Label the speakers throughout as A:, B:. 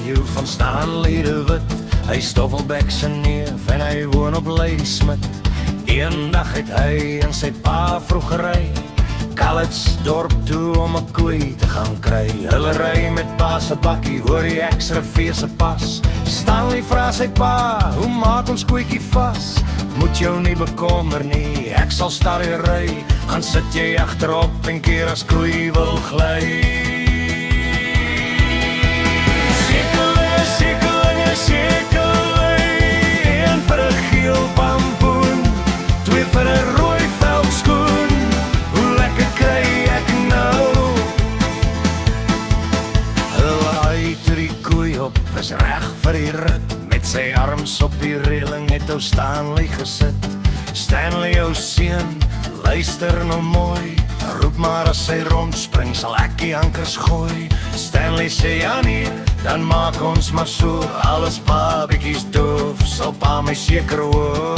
A: Matthew van Stanley de Wit. Hy Stoffelbek se neef en hy woon op Ladysmith. Eendag het hy en sy pa vroeg gery Calitzdorp toe om 'n koei te gaan kry. Hulle ry met pa se bakkie oor die Ex-Rivier se pas. Stanley vra sy pa, hoe maak ons koetjie vas? Moet jou nie bekommer nie, ek sal stadig ry. Gaan sit jy agterop en keer as koei wil gly. Een vir 'n geel pampoen, twee vir 'n rooi veldskoen. Hoe lekker kry ek nou? Hulle toe die koei op, is reg vir die rit. Met sy arms op die reëling het ou Stanley gesit. Stanley ou seun, luister nou mooi. Roep maar as sy rondspring, sal ek die ankers gooi. Stanley sê ja nie, dan maak ons maar so. Alles pa bietjies doof, sal pa my seker hoor.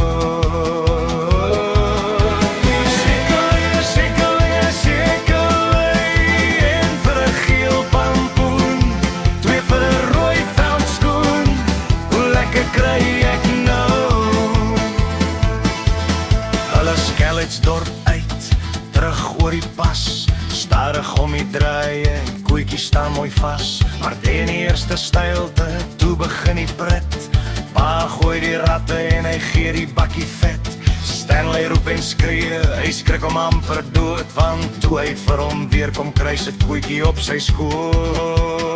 A: Een vir 'n geel pampoen, twee vir 'n rooi veldskoen. Hoe lekker kry ek nou? Hulle Calitzdorp uit, terug oor die pas. Stadig om die draaie, koetjie staan mooi vas. Maar teen die eerste steilte, toe begin die pret. Pa gooi die ratte en hy gee die bakkie vet. Stanley roep en skree, hy skrik om amper dood. Want toe hy vir hom weer kom kry, sit koetjie op sy skoot.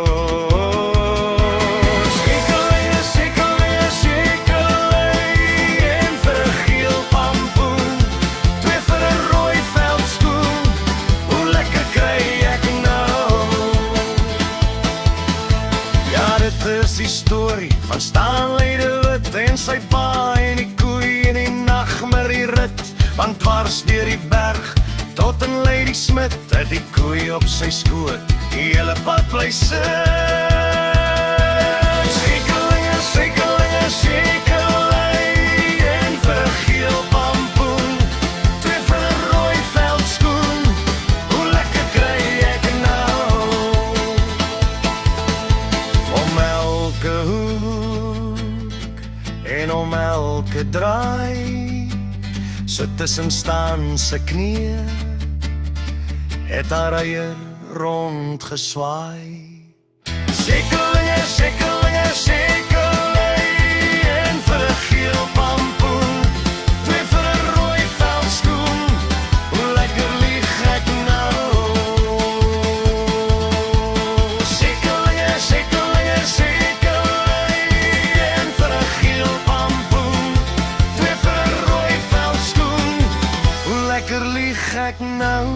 A: Dit is die storie van Stanley de Wit en sy pa en die koei en die nagmerrie rit. Want dwars deur die berg tot in Ladysmith het die koei op sy skoot die hele pad bly sit. Sekelinge, sekelinge, sekelei, een vir 'n geel pampoen, twee vir 'n rooi veldskoen. Hoe lekker kry ek nou? Om elke hoek en om elke draai, so tussen staan se knie, het haar eier rondgeswaai. Sekelinge, sekelinge, sekelei, een vir 'n geel pampoen, twee vir 'n rooi veldskoen. Hoe lekker lieg ek nou? Sekelinge, sekelinge, sekelei, een vir 'n geel pampoen, twee vir 'n rooi veldskoen. Hoe lekker lieg ek nou?